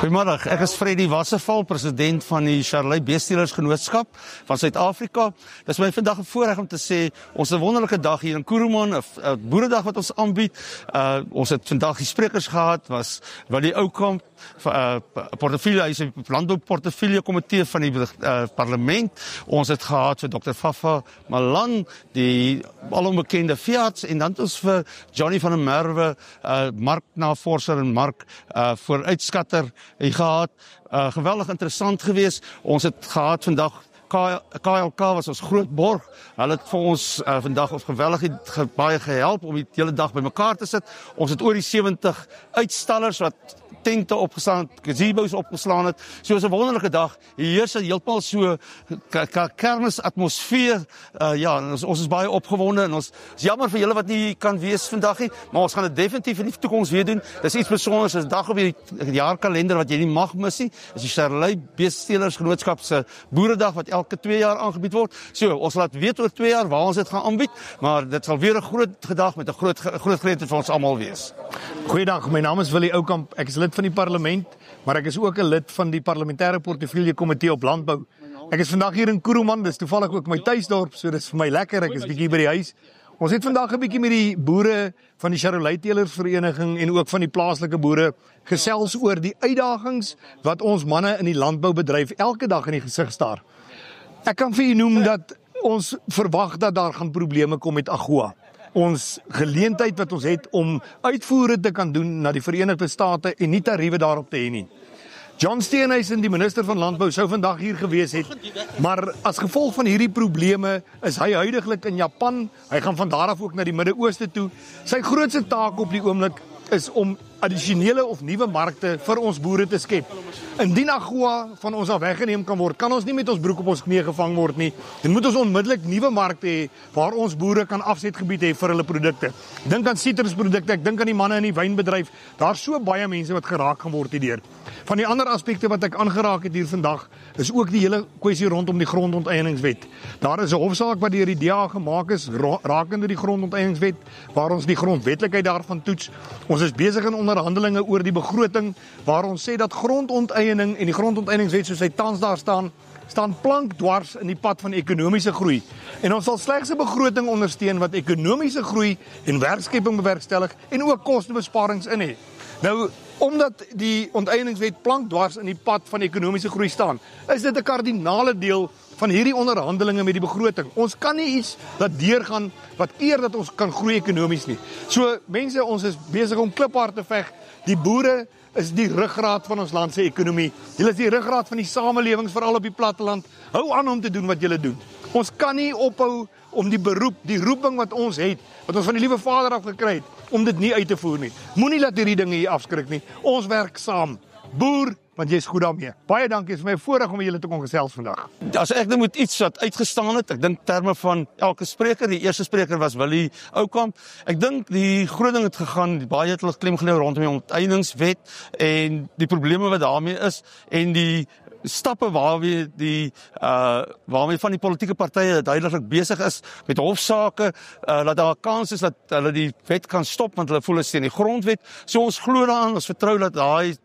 Goeiemiddag, ek is Freddy Wasserval, president van die Charolais Beestelersgenootskap van Suid-Afrika. Dit is my vandag 'n voorreg om te sê, ons het 'n wonderlike dag hier in Kuruman, 'n boeredag wat ons aanbied. Ons het vandag die sprekers gehad, was Willie Oukamp, portefeulje, hy is die landbouportefeulje komitee van die parlement. Ons het gehad vir Dr. Fafa Malan, die alonbekende veearts, en dan het ons vir Johnny van der Merwe, marknavorser en vooruitschatter gehad. Geweldig interessant geweest. Ons het gehad vandag KLK was ons groot borg. Hulle het vir ons vandag op geweldig baie gehelp om die hele dag bymekaar te sit. Ons het oor die 70 uitstallers wat tente opgeslaan het, gazebo's opgeslaan het. So is 'n wonderlike dag. Hier is heeltemal so kermisatmosfeer. Ons is baie opgewonde en ons is jammer vir julle wat nie kan wees vandag nie, maar ons gaan dit definitief in die toekoms weer doen. Dis iets besonders, 'n dag op die jaarkalender wat jy nie mag mis nie. Dis die Charolais Beestelersgenootskap se boeredag wat elke 2 jaar aangebied word. So, ons laat weet oor 2 jaar waar ons dit gaan aanbied, maar dit sal weer 'n groot dag met 'n groot geleentheid vir ons almal wees. Goeiedag, my naam is Willie Oukamp. Ek is lid van die parlement, maar ek is ook 'n lid van die parlementêre portefeulje komitee op landbou. Ek is vandag hier in Kuruman, dis toevallig ook my tuisdorp, so dis vir my lekker, ek is bietjie by die huis. Ons het vandag 'n bietjie met die boere van die Charolais Teelersvereniging en ook van die plaaslike boere gesels oor die uitdagings wat ons manne in die landboubedryf elke dag in die gesig staar. Ek kan vir u noem dat ons verwag dat daar gaan probleme kom met AGOA. Ons geleentheid wat ons het om uitvoere te kan doen na die Verenigde State en nie tariewe daarop te hê nie. John Steenhuisen, die minister van Landbou, sou vandag hier gewees het, maar as gevolg van hierdie probleme is hy huidiglik in Japan. Hy gaan van daar af ook na die Midde-Ooste toe. Sy grootste taak op die oomblik is om addisionele of nuwe markte vir ons boere te skep. Indien AGOA van ons af weggeneem kan word, kan ons nie met ons broek op ons knie gevang word nie. Dan moet ons onmiddellik nuwe markte hê waar ons boere kan afsetgebied hê vir hulle produkte. Dink aan sitrusprodukte, ek dink aan die manne in die wynbedryf. Daar's so baie mense wat geraak gaan word hierdeur. Van die ander aspekte wat ek aangeraak het hier vandag, is ook die hele kwessie rondom die grondonteieningswet. Daar is 'n hofsaak wat deur die DA gemaak is rakende die grondonteieningswet, waar ons die grondwetlikheid daarvan toets. Ons is besig in onderhandelinge oor die begroting, waar ons sê dat grondonteiening en die grondonteieningswet soos hy tans daar staan plank dwars in die pad van ekonomiese groei. En ons sal slegs 'n begroting ondersteun wat ekonomiese groei en werkskepping bewerkstellig en ook kostebesparings in het. Nou, omdat die onteieningswet plank dwars in die pad van ekonomiese groei staan, is dit 'n kardinale deel van hierdie onderhandelinge met die begroting. Ons kan nie iets laat deurgaan wat keer dat ons kan groei ekonomies nie. So mense, ons is besig om kliphard te veg. Die boere is die ruggraat van ons land se ekonomie. Hulle is die ruggraat van die samelewings, veral op die platteland. Hou aan om te doen wat julle doen. Ons kan nie ophou om die roeping wat ons het, wat ons van die liewe Vader af gekry het, om dit nie uit te voer nie. Moenie laat hierdie dinge hier afskrik nie. Ons werk saam. Boer, want jy is goed daarmee. Baie dankie, is my voorreg om met julle te kon gesels vandag. As ek moet iets wat uitgestaan het, ek dink terme van elke spreker, die eerste spreker was Willie Oukamp. Ek dink die groot ding het gegaan, baie het hulle klem gelê rondom die onteieningswet en die probleme wat daarmee is en die stappe waarmee van die politieke partye duidelik besig is met hofsaake, dat daar 'n kans is dat hulle die wet kan stop want hulle voel dit teen die grondwet. So ons glo daaraan, ons vertrou dat daai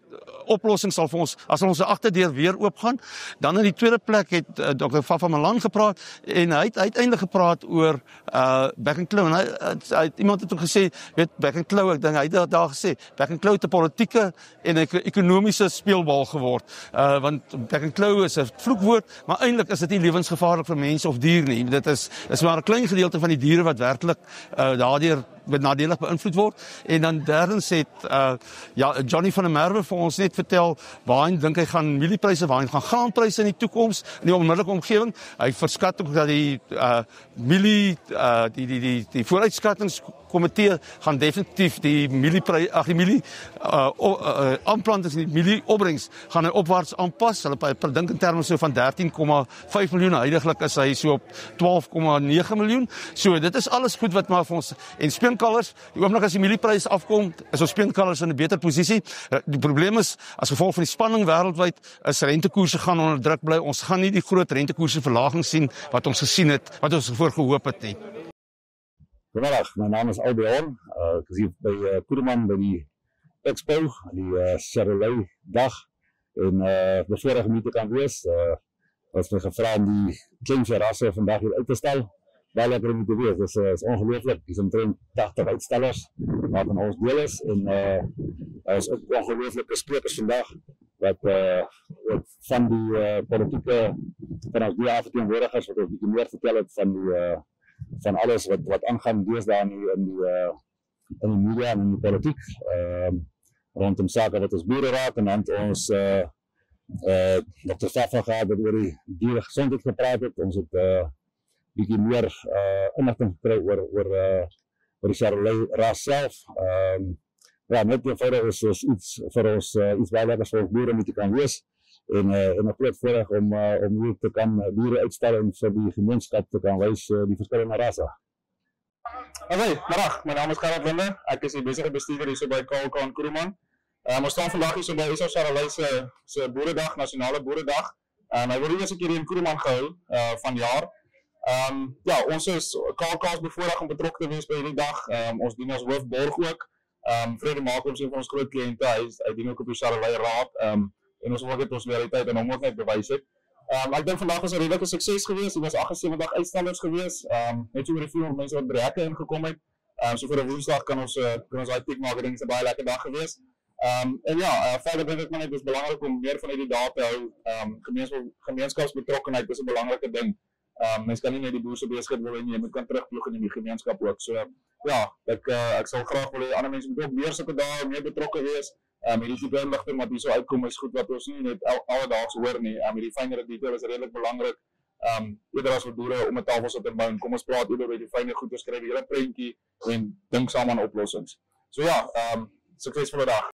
oplossing sal vir ons, as ons se agterdeur weer oopgaan. Dan in die tweede plek het Dr. Fafa Malan gepraat en hy het uiteindelik gepraat oor Back and Claw. En iemand het ook gesê, weet, Back and Claw, ek dink hy het daar gesê, Back and Claw het 'n politieke en 'n ekonomiese speelbal geword. Want Back and Claw is 'n vloekwoord, maar eintlik is dit nie lewensgevaarlik vir mense of dier nie. Dit is maar 'n klein gedeelte van die diere wat werklik daardeur nadelig beïnvloed word. En dan derdens het Johnny van der Merwe vir ons net vertel waarheen dink hy gaan mieliepryse, waarheen gaan graanpryse in die toekoms, in die onmiddellike omgewing. Hy verskat ook dat die mielie die vooruitskattingskomitee gaan definitief die mielieprys, mielie aanplantings en die mielieopbrengs gaan hy opwaarts aanpas. Hulle dink in terme so van 13,5 miljoen, huidiglik is hy so op 12,9 miljoen. So dit is alles goed wat maar vir ons en speenkalvers, die oomblik as die mielieprys afkom, is ons speenkalvers in 'n beter posisie. Die probleem is, as gevolg van die spanning wêreldwyd, is rentekoerse gaan onder druk bly. Ons gaan nie die groot rentekoerse verlaging sien wat ons gesien het, wat ons voor gehoop het nie. Goedemiddag, my naam is Albion. Ek is hier by Kuruman by die Expo, die Charolais dag. en bevoorreg om hier te kan wees. Ons het gevra om die kleinste rasse vandag hier uit te stel. Baie lekker om te wees. Dit is ongelooflik. Dis omtrent 80 uitstellers waarvan ons deel is en daar is ook ongelooflike sprekers vandag wat van die politieke van ons die verteenwoordigers wat ons bietjie meer vertel het van alles wat aangaan deesdae in die media en in die politiek rondom sake wat ons boere raak en dan ons Dr. Safa gehad wat oor die dieregesondheid gepraat het. Ons het bietjie meer inligting gekry oor die Charolais ras self. Ja, net eenvoudig is iets vir ons iets baie lekkers vir ons boere moet kan wees en 'n groot voorreg om hier te kan boere uitstel en vir die gemeenskap te kan wys die verskillende rasse. Hallo, middag. My naam is Gerard Linde. Ek is die besige bestuurder hier so by KLK in Kuruman. Ons staan vandag hier so by SA Charolais se Boeredag, Nasionale Boeredag. Hy word die eerste keer hier in Kuruman gehou vanjaar. Ja, ons is KLK's bevoorreg om betrokke te wees by hierdie dag. Ons dien as hoofborg ook. Vrede maak ons een van ons groot kliënte. Hy dien ook op die Charolais Raad. En ons wil ook ons loyaliteit en hom ook net bewys het. Ek dink vandag was 'n redelike sukses geweest. Dit was 78 uitstallers geweest. Net so oor die 400 mense wat by die hekke ingekom het. So vir 'n Woensdag kan ons daai tik maak. Ek dink dit is 'n baie lekker dag geweest. En ja, verder dink ek maar net dis belangrik om meer van hierdie dae te hou. Gemeenskapsbetrokkenheid is 'n belangrike ding. Mens kan nie net die boer se besigheid wil en jy moet kan terugvloeg in die gemeenskap ook. So ja, ek sal graag wil hê ander mense moet ook meer sulke dae meer betrokke wees. Hierdie tipe inligting wat hier so uitkom is goed wat ons nie net alledaags hoor nie. Hierdie fynere detail is redelik belangrik. Eerder as vir boere om 'n tafel sit en bou en kom ons praat eerder oor die fynere goeie skryf die hele prentjie en dink saam aan oplossings. So ja, suksesvolle dag.